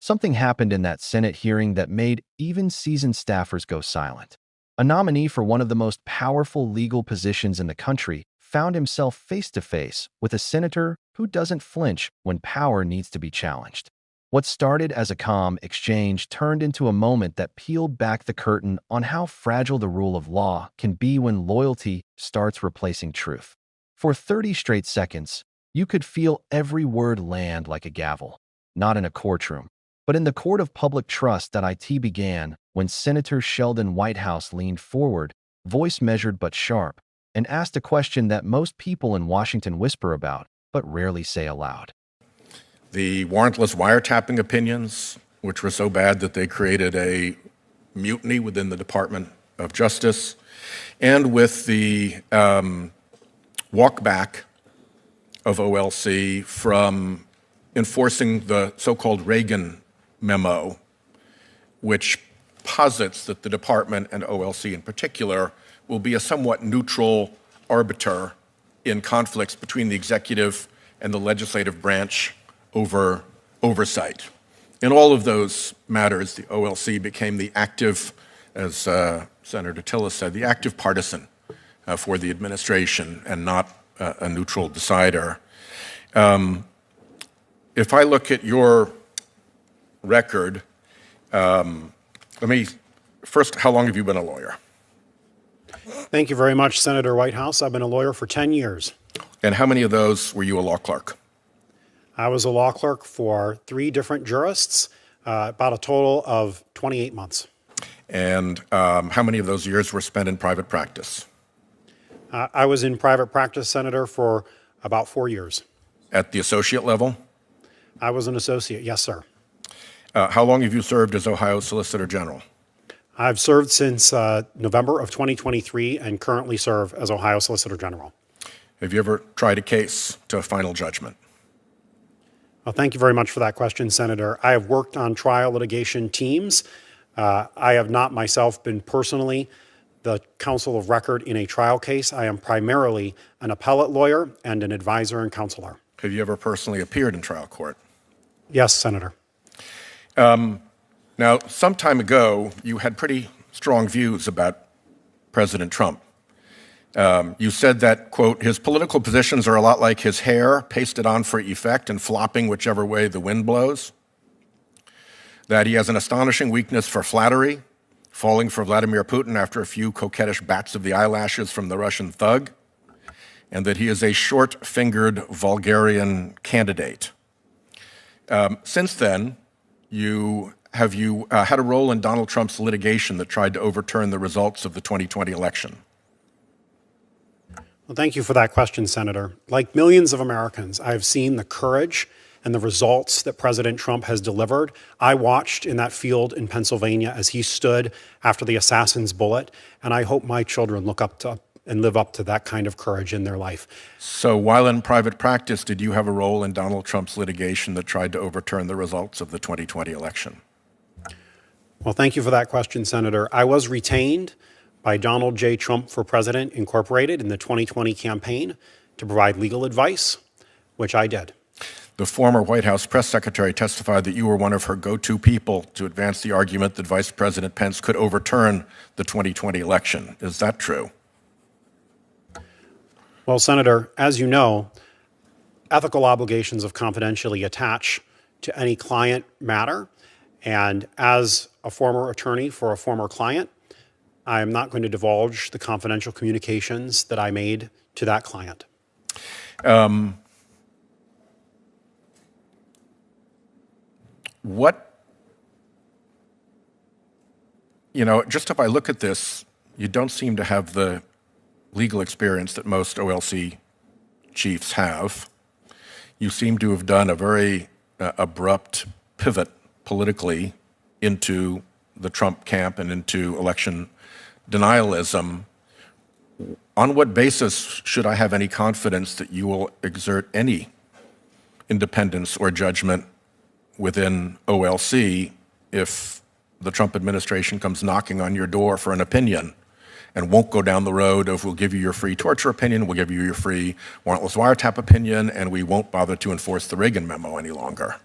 something happened in that Senate hearing that made even seasoned staffers go silent. A nominee for one of the most powerful legal positions in the country found himself face to face with a senator who doesn't flinch when power needs to be challenged. What started as a calm exchange turned into a moment that peeled back the curtain on how fragile the rule of law can be when loyalty starts replacing truth. For 30 straight seconds, you could feel every word land like a gavel, not in a courtroom, but in the court of public trust that IT began when Senator Sheldon Whitehouse leaned forward, voice measured but sharp, and asked a question that most people in Washington whisper about, but rarely say aloud. The warrantless wiretapping opinions, which were so bad that they created a mutiny within the Department of Justice, and with the walkback of OLC from enforcing the so-called Reagan memo, which posits that the department and OLC in particular will be a somewhat neutral arbiter in conflicts between the executive and the legislative branch over oversight. In all of those matters, the OLC became the active, as Senator Tillis said, the active partisan for the administration and not a neutral decider. If I look at your record, first, how long have you been a lawyer? Thank you very much, Senator Whitehouse. I've been a lawyer for 10 years. And how many of those were you a law clerk? I was a law clerk for 3 different jurists, about a total of 28 months. And how many of those years were spent in private practice? I was in private practice, Senator, for about 4 years. At the associate level? I was an associate, yes, sir. How long have you served as Ohio Solicitor General? I've served since November of 2023 and currently serve as Ohio Solicitor General. Have you ever tried a case to a final judgment? Well, thank you very much for that question, Senator. I have worked on trial litigation teams. I have not myself been personally the counsel of record in a trial case. I am primarily an appellate lawyer and an advisor and counselor. Have you ever personally appeared in trial court? Yes, Senator. Now, some time ago, you had pretty strong views about President Trump. You said that, quote, his political positions are a lot like his hair, pasted on for effect and flopping whichever way the wind blows. That he has an astonishing weakness for flattery, falling for Vladimir Putin after a few coquettish bats of the eyelashes from the Russian thug, and that he is a short-fingered vulgarian candidate. Since then, have you had a role in Donald Trump's litigation that tried to overturn the results of the 2020 election? Well, thank you for that question, Senator. Like millions of Americans, I have seen the courage and the results that President Trump has delivered. I watched in that field in Pennsylvania as he stood after the assassin's bullet, and I hope my children look up to and live up to that kind of courage in their life. So while in private practice, did you have a role in Donald Trump's litigation that tried to overturn the results of the 2020 election? Well, thank you for that question, Senator. I was retained by Donald J. Trump for President Incorporated in the 2020 campaign to provide legal advice, which I did. The former White House press secretary testified that you were one of her go-to people to advance the argument that Vice President Pence could overturn the 2020 election. Is that true? Well, Senator, as you know, ethical obligations of confidentiality attach to any client matter. And as a former attorney for a former client, I am not going to divulge the confidential communications that I made to that client. Just if I look at this, you don't seem to have the legal experience that most OLC chiefs have. You seem to have done a very abrupt pivot politically into the Trump camp and into election denialism. On what basis should I have any confidence that you will exert any independence or judgment within OLC if the Trump administration comes knocking on your door for an opinion and won't go down the road of we'll give you your free torture opinion, we'll give you your free warrantless wiretap opinion, and we won't bother to enforce the Reagan memo any longer?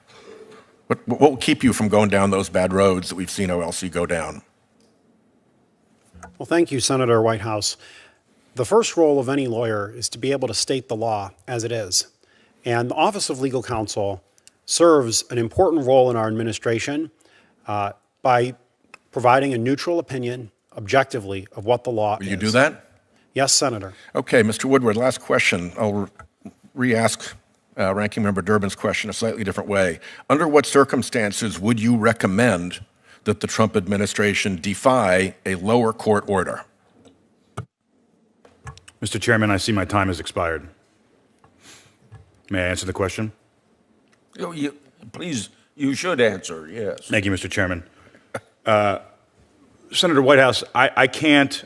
What will keep you from going down those bad roads that we've seen OLC go down? Well, thank you, Senator Whitehouse. The first role of any lawyer is to be able to state the law as it is. And the Office of Legal Counsel serves an important role in our administration by providing a neutral opinion, objectively, of what the law is. Will you do that? Yes, Senator. Okay, Mr. Woodward, last question. I'll re-ask Ranking Member Durbin's question a slightly different way. Under what circumstances would you recommend that the Trump administration defy a lower court order? Mr. Chairman, I see my time has expired. May I answer the question? Please, you should answer, yes. Thank you, Mr. Chairman. Senator Whitehouse, I can't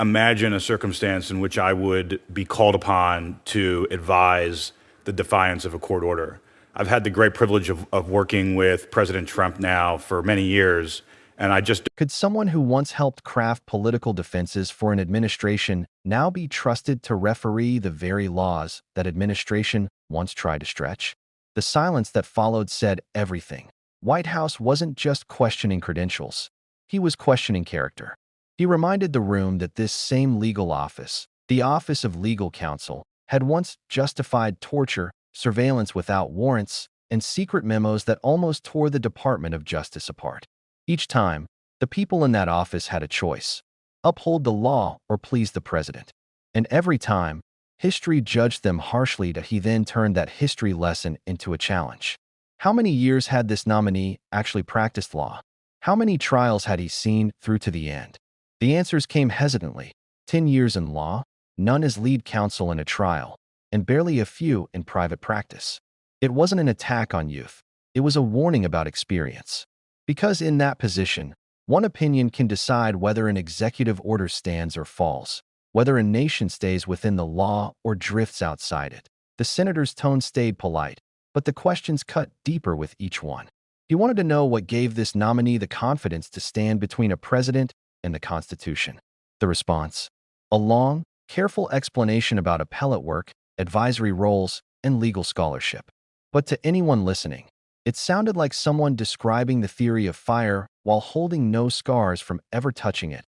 imagine a circumstance in which I would be called upon to advise the defiance of a court order. I've had the great privilege of working with President Trump now for many years, and I just... Could someone who once helped craft political defenses for an administration now be trusted to referee the very laws that administration once tried to stretch? The silence that followed said everything. Whitehouse wasn't just questioning credentials. He was questioning character. He reminded the room that this same legal office, the Office of Legal Counsel, had once justified torture, surveillance without warrants, and secret memos that almost tore the Department of Justice apart. Each time, the people in that office had a choice: uphold the law or please the president. And every time, history judged them harshly. He then turned that history lesson into a challenge. How many years had this nominee actually practiced law? How many trials had he seen through to the end? The answers came hesitantly. 10 years in law, none as lead counsel in a trial, and barely a few in private practice. It wasn't an attack on youth. It was a warning about experience. Because in that position, one opinion can decide whether an executive order stands or falls, whether a nation stays within the law or drifts outside it. The senator's tone stayed polite, but the questions cut deeper with each one. He wanted to know what gave this nominee the confidence to stand between a president and the Constitution. The response: a long, careful explanation about appellate work, advisory roles, and legal scholarship. But to anyone listening, it sounded like someone describing the theory of fire while holding no scars from ever touching it.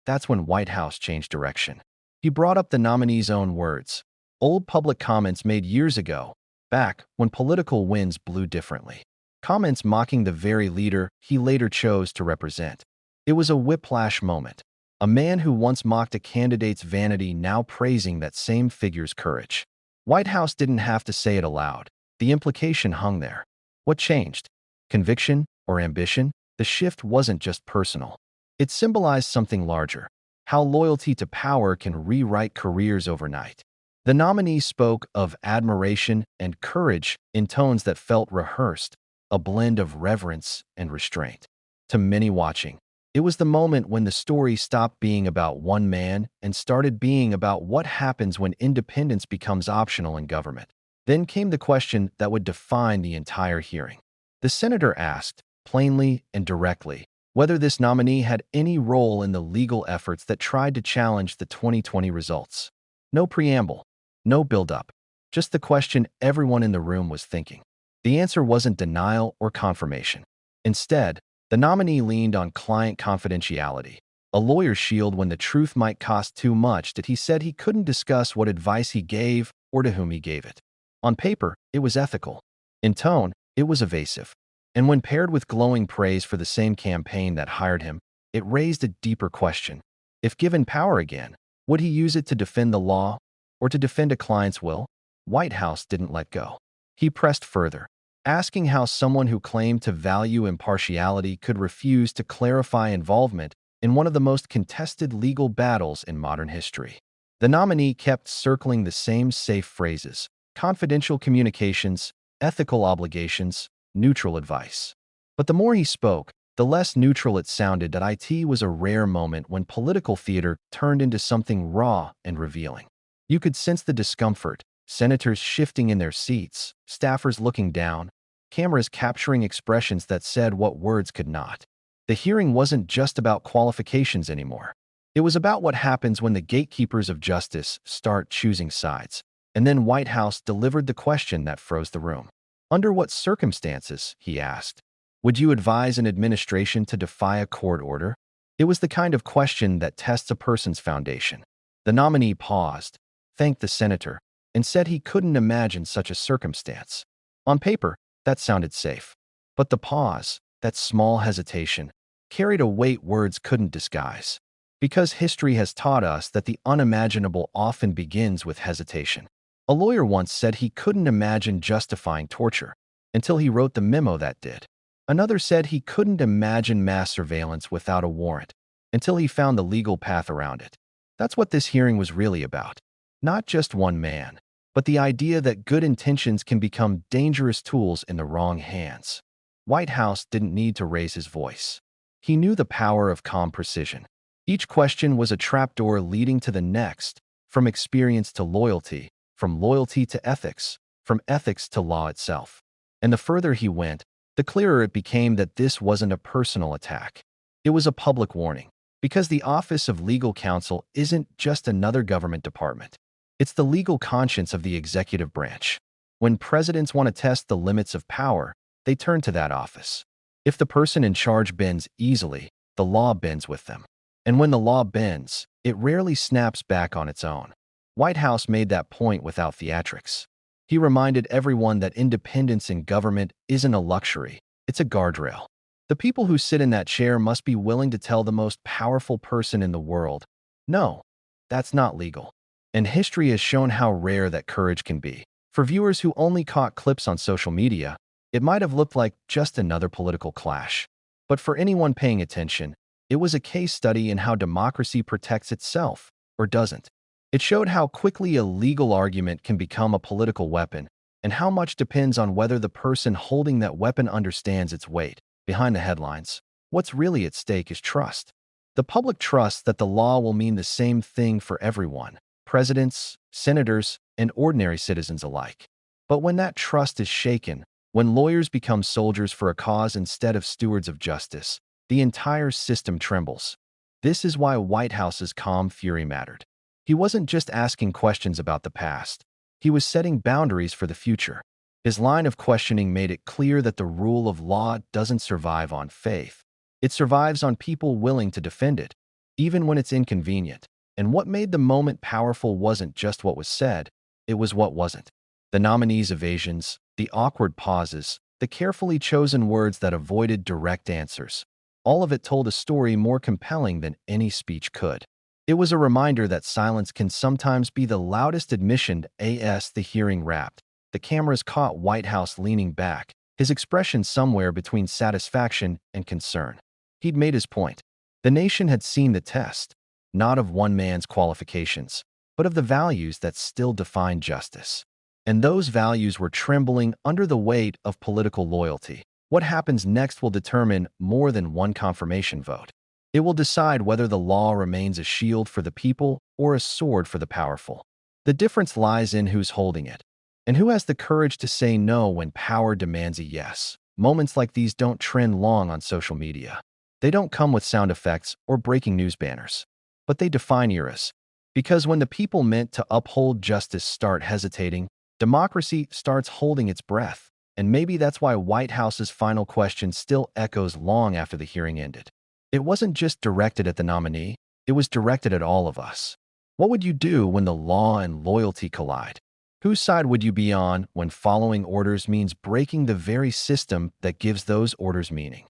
That's when Whitehouse changed direction. He brought up the nominee's own words, old public comments made years ago, back when political winds blew differently. Comments mocking the very leader he later chose to represent. It was a whiplash moment. A man who once mocked a candidate's vanity now praising that same figure's courage. Whitehouse didn't have to say it aloud. The implication hung there. What changed? Conviction or ambition? The shift wasn't just personal. It symbolized something larger: how loyalty to power can rewrite careers overnight. The nominee spoke of admiration and courage in tones that felt rehearsed, a blend of reverence and restraint. To many watching, it was the moment when the story stopped being about one man and started being about what happens when independence becomes optional in government. Then came the question that would define the entire hearing. The senator asked, plainly and directly, whether this nominee had any role in the legal efforts that tried to challenge the 2020 results. No preamble, no build-up, just the question everyone in the room was thinking. The answer wasn't denial or confirmation. Instead, the nominee leaned on client confidentiality, a lawyer's shield when the truth might cost too much. That he said he couldn't discuss what advice he gave or to whom he gave it. On paper, it was ethical. In tone, it was evasive. And when paired with glowing praise for the same campaign that hired him, it raised a deeper question. If given power again, would he use it to defend the law or to defend a client's will? Whitehouse didn't let go. He pressed further, asking how someone who claimed to value impartiality could refuse to clarify involvement in one of the most contested legal battles in modern history. The nominee kept circling the same safe phrases: confidential communications, ethical obligations, neutral advice. But the more he spoke, the less neutral it sounded. That it was a rare moment when political theater turned into something raw and revealing. You could sense the discomfort, senators shifting in their seats, staffers looking down, cameras capturing expressions that said what words could not. The hearing wasn't just about qualifications anymore. It was about what happens when the gatekeepers of justice start choosing sides. And then Whitehouse delivered the question that froze the room. Under what circumstances, he asked, would you advise an administration to defy a court order? It was the kind of question that tests a person's foundation. The nominee paused, thanked the senator, and said he couldn't imagine such a circumstance. On paper, that sounded safe. But the pause, that small hesitation, carried a weight words couldn't disguise. Because history has taught us that the unimaginable often begins with hesitation. A lawyer once said he couldn't imagine justifying torture until he wrote the memo that did. Another said he couldn't imagine mass surveillance without a warrant until he found the legal path around it. That's what this hearing was really about. Not just one man, but the idea that good intentions can become dangerous tools in the wrong hands. Whitehouse didn't need to raise his voice. He knew the power of calm precision. Each question was a trapdoor leading to the next, from experience to loyalty, from loyalty to ethics, from ethics to law itself. And the further he went, the clearer it became that this wasn't a personal attack. It was a public warning, because the Office of Legal Counsel isn't just another government department. It's the legal conscience of the executive branch. When presidents want to test the limits of power, they turn to that office. If the person in charge bends easily, the law bends with them. And when the law bends, it rarely snaps back on its own. Whitehouse made that point without theatrics. He reminded everyone that independence in government isn't a luxury, it's a guardrail. The people who sit in that chair must be willing to tell the most powerful person in the world, no, that's not legal. And history has shown how rare that courage can be. For viewers who only caught clips on social media, it might have looked like just another political clash. But for anyone paying attention, it was a case study in how democracy protects itself, or doesn't. It showed how quickly a legal argument can become a political weapon, and how much depends on whether the person holding that weapon understands its weight. Behind the headlines, what's really at stake is trust. The public trusts that the law will mean the same thing for everyone, presidents, senators, and ordinary citizens alike. But when that trust is shaken, when lawyers become soldiers for a cause instead of stewards of justice, the entire system trembles. This is why Whitehouse's calm fury mattered. He wasn't just asking questions about the past. He was setting boundaries for the future. His line of questioning made it clear that the rule of law doesn't survive on faith. It survives on people willing to defend it, even when it's inconvenient. And what made the moment powerful wasn't just what was said, it was what wasn't. The nominee's evasions, the awkward pauses, the carefully chosen words that avoided direct answers. All of it told a story more compelling than any speech could. It was a reminder that silence can sometimes be the loudest admission. As the hearing wrapped, the cameras caught Whitehouse leaning back, his expression somewhere between satisfaction and concern. He'd made his point. The nation had seen the test, not of one man's qualifications, but of the values that still define justice. And those values were trembling under the weight of political loyalty. What happens next will determine more than one confirmation vote. It will decide whether the law remains a shield for the people or a sword for the powerful. The difference lies in who's holding it, and who has the courage to say no when power demands a yes. Moments like these don't trend long on social media. They don't come with sound effects or breaking news banners. But they define eras. Because when the people meant to uphold justice start hesitating, democracy starts holding its breath. And maybe that's why Whitehouse's final question still echoes long after the hearing ended. It wasn't just directed at the nominee, it was directed at all of us. What would you do when the law and loyalty collide? Whose side would you be on when following orders means breaking the very system that gives those orders meaning?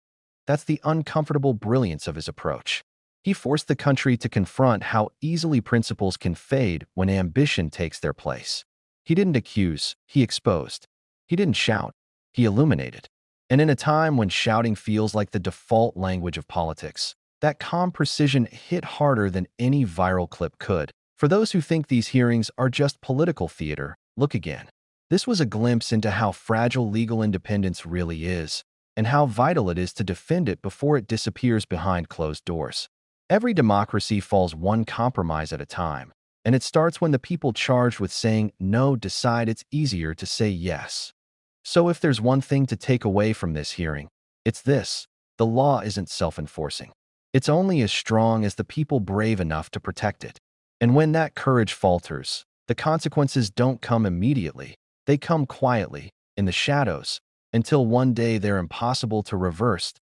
That's the uncomfortable brilliance of his approach. He forced the country to confront how easily principles can fade when ambition takes their place. He didn't accuse, he exposed. He didn't shout, he illuminated. And in a time when shouting feels like the default language of politics, that calm precision hit harder than any viral clip could. For those who think these hearings are just political theater, look again. This was a glimpse into how fragile legal independence really is, and how vital it is to defend it before it disappears behind closed doors. Every democracy falls one compromise at a time, and it starts when the people charged with saying no decide it's easier to say yes. So if there's one thing to take away from this hearing, it's this: the law isn't self-enforcing. It's only as strong as the people brave enough to protect it. And when that courage falters, the consequences don't come immediately. They come quietly, in the shadows, until one day they're impossible to reverse.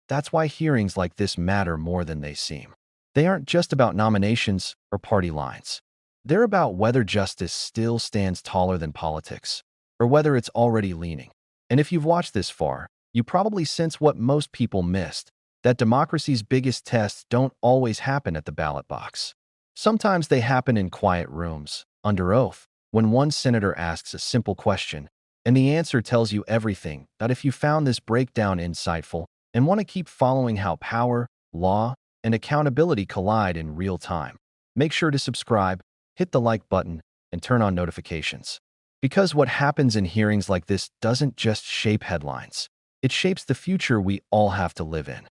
That's why hearings like this matter more than they seem. They aren't just about nominations or party lines. They're about whether justice still stands taller than politics, or whether it's already leaning. And if you've watched this far, you probably sense what most people missed, that democracy's biggest tests don't always happen at the ballot box. Sometimes they happen in quiet rooms, under oath, when one senator asks a simple question, and the answer tells you everything. That if you found this breakdown insightful and want to keep following how power, law, and accountability collide in real time, make sure to subscribe, hit the like button, and turn on notifications. Because what happens in hearings like this doesn't just shape headlines. It shapes the future we all have to live in.